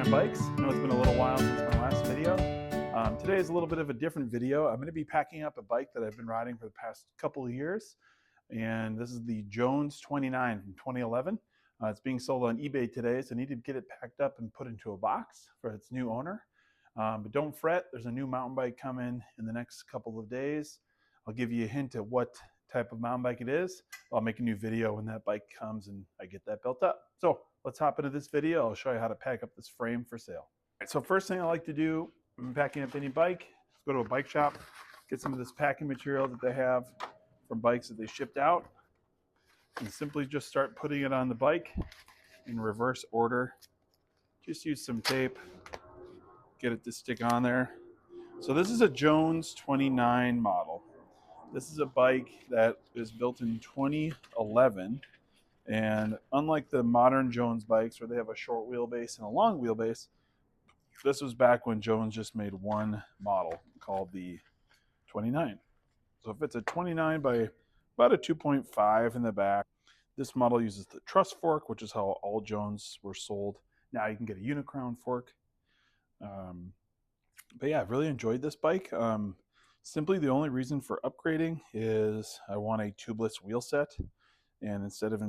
Flying Bikes. I know it's been a little while since my last video. Today is a little bit of a different video. I'm going to be packing up a bike that I've been riding for the past couple of years, and this is the Jones 29 from 2011. It's being sold on eBay today, so I need to get it packed up and put into a box for its new owner. But don't fret, there's a new mountain bike coming in the next couple of days. I'll give you a hint at what type of mountain bike it is. I'll make a new video when that bike comes and I get that built up. So let's hop into this video. I'll show you how to pack up this frame for sale. All right, so first thing I like to do when packing up any bike is go to a bike shop, get some of this packing material that they have from bikes that they shipped out, and simply just start putting it on the bike in reverse order. Just use some tape, get it to stick on there. So this is a Jones 29 model. This is a bike that is built in 2011, and unlike the modern Jones bikes where they have a short wheelbase and a long wheelbase, this was back when Jones just made one model called the 29. So if it's a 29 by about a 2.5 in the back, this model uses the truss fork, which is how all Jones were sold. Now you can get a Unicrown fork. But yeah, I've really enjoyed this bike. Simply the only reason for upgrading is I want a tubeless wheel set, and instead of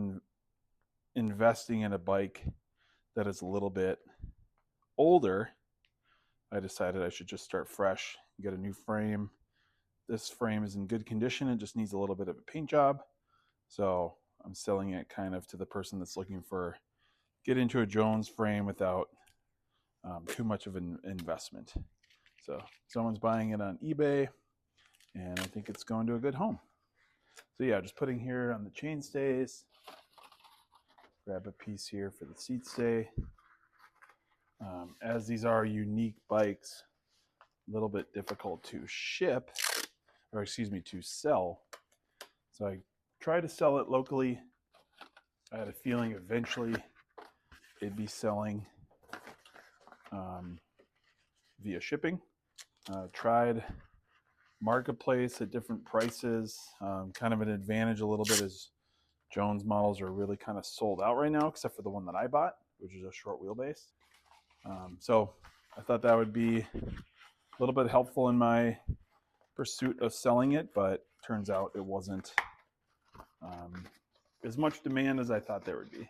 investing in a bike that is a little bit older, I decided I should just start fresh, get a new frame. This frame is in good condition, it just needs a little bit of a paint job. So I'm selling it kind of to the person that's looking for get into a Jones frame without too much of an investment. So someone's buying it on eBay, and I think it's going to a good home. So yeah, just putting here on the chain stays. Grab a piece here for the seat stay. As these are unique bikes, a little bit difficult to ship, or excuse me, to sell. So I try to sell it locally. I had a feeling eventually it'd be selling via shipping. Tried marketplace at different prices. Kind of an advantage a little bit is Jones models are really kind of sold out right now, except for the one that I bought, which is a short wheelbase. So I thought that would be a little bit helpful in my pursuit of selling it, but turns out it wasn't as much demand as I thought there would be.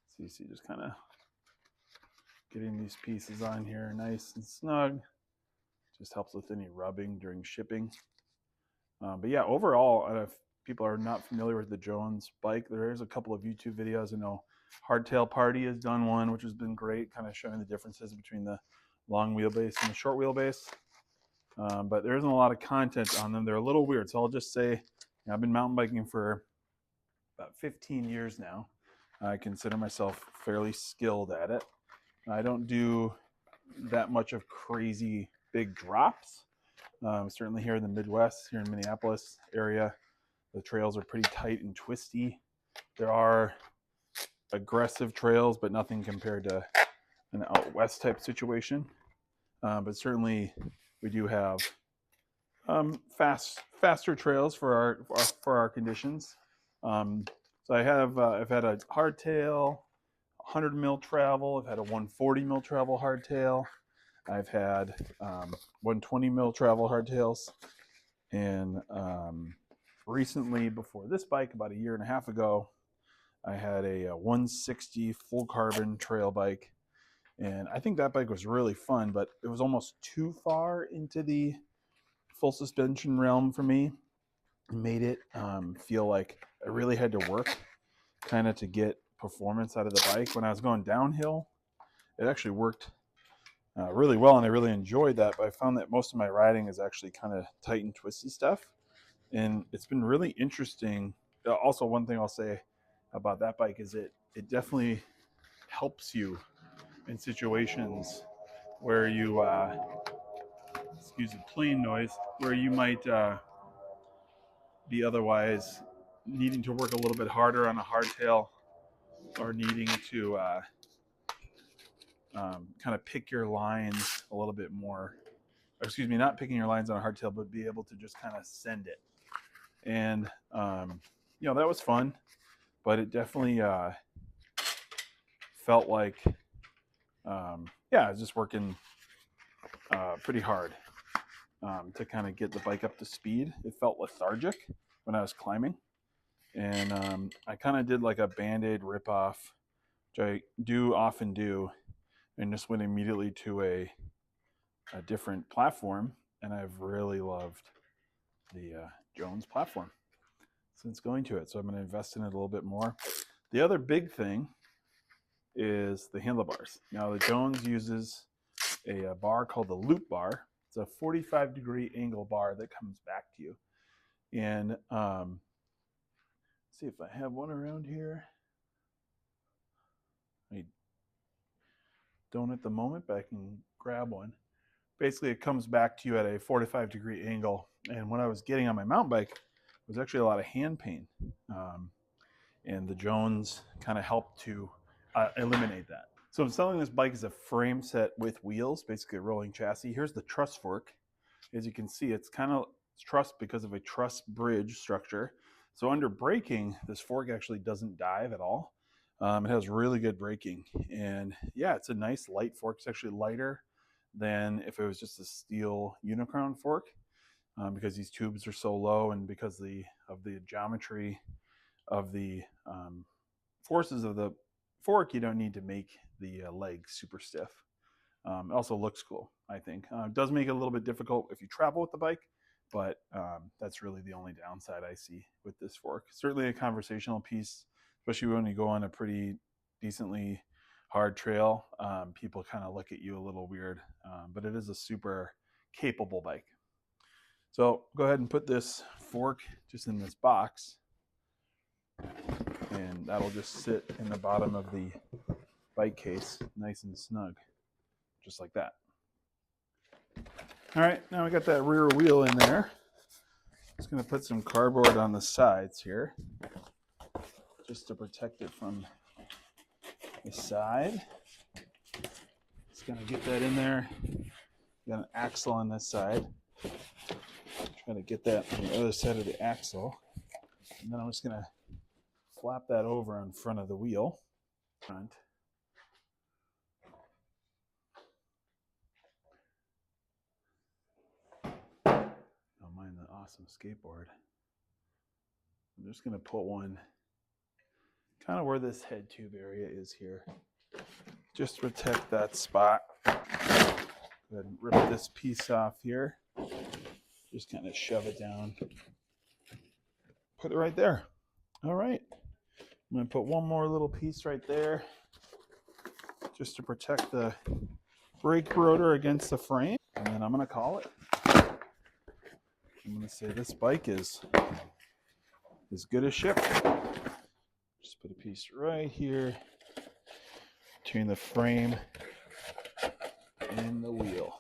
So you see just kind of getting these pieces on here nice and snug. Just helps with any rubbing during shipping. But yeah, overall, if people are not familiar with the Jones bike, there is a couple of YouTube videos. I know Hardtail Party has done one, which has been great, kind of showing the differences between the long wheelbase and the short wheelbase. But there isn't a lot of content on them. They're a little weird. So I'll just say, I've been mountain biking for about 15 years now. I consider myself fairly skilled at it. I don't do that much of crazy big drops. Certainly here in the Midwest, here in Minneapolis area, the trails are pretty tight and twisty. There are aggressive trails, but nothing compared to an out west type situation. But certainly we do have faster trails for our conditions. So I've had a hardtail, 100 mil travel. I've had a 140 mil travel hardtail. I've had 120 mil travel hardtails, and recently, before this bike, about a year and a half ago, I had a 160 full carbon trail bike, and I think that bike was really fun, but it was almost too far into the full suspension realm for me. It made it feel like I really had to work kind of to get performance out of the bike. When I was going downhill, it actually worked really well, and I really enjoyed that, but I found that most of my riding is actually kind of tight and twisty stuff, and it's been really interesting. Also, one thing I'll say about that bike is it definitely helps you in situations where you excuse the plane noise, where you might be otherwise needing to work a little bit harder on a hardtail, or needing to kind of pick your lines a little bit more. Or excuse me, not picking your lines on a hardtail, but be able to just kind of send it. And that was fun, but it definitely felt like yeah, I was just working pretty hard to kind of get the bike up to speed. It felt lethargic when I was climbing. And I kind of did like a Band-Aid ripoff, which I often do, and just went immediately to a different platform. And I've really loved the Jones platform since going to it. So I'm going to invest in it a little bit more. The other big thing is the handlebars. Now the Jones uses a bar called the Loop Bar. It's a 45-degree angle bar that comes back to you. And see if I have one around here. I don't at the moment, but I can grab one. Basically, it comes back to you at a 45-degree angle. And when I was getting on my mountain bike, it was actually a lot of hand pain. And the Jones kind of helped to eliminate that. So I'm selling this bike as a frame set with wheels, basically a rolling chassis. Here's the truss fork. As you can see, it's kind of truss because of a truss bridge structure. So under braking, this fork actually doesn't dive at all. It has really good braking. And yeah, it's a nice light fork. It's actually lighter than if it was just a steel Unicron fork because these tubes are so low, and because of the geometry of the forces of the fork, you don't need to make the legs super stiff. It also looks cool, I think. It does make it a little bit difficult if you travel with the bike, but that's really the only downside I see with this fork. Certainly a conversational piece, especially when you go on a pretty decently hard trail. People kind of look at you a little weird, but it is a super capable bike. So go ahead and put this fork just in this box, and that'll just sit in the bottom of the bike case nice and snug, just like that. All right, now we got that rear wheel in there. Just gonna put some cardboard on the sides here just to protect it from the side. Just gonna get that in there. Got an axle on this side. Try to get that on the other side of the axle. And then I'm just gonna flap that over in front of the wheel. Front. Don't mind the awesome skateboard. I'm just gonna put one kind of where this head tube area is here. Just protect that spot. Go ahead and rip this piece off here. Just kind of shove it down. Put it right there. All right. I'm going to put one more little piece right there just to protect the brake rotor against the frame. And then I'm going to call it. I'm going to say this bike is as good as shipped. Just put a piece right here between the frame and the wheel.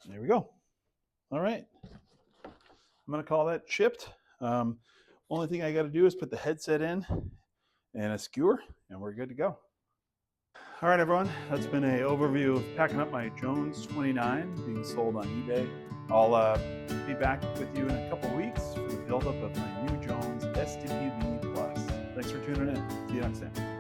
There we go. All right. I'm going to call that shipped. Only thing I got to do is put the headset in and a skewer, and we're good to go. All right, everyone. That's been an overview of packing up my Jones 29 being sold on eBay. I'll be back with you in a couple weeks for the buildup of my new Jones SWB Plus. Thanks for tuning in. See you next time.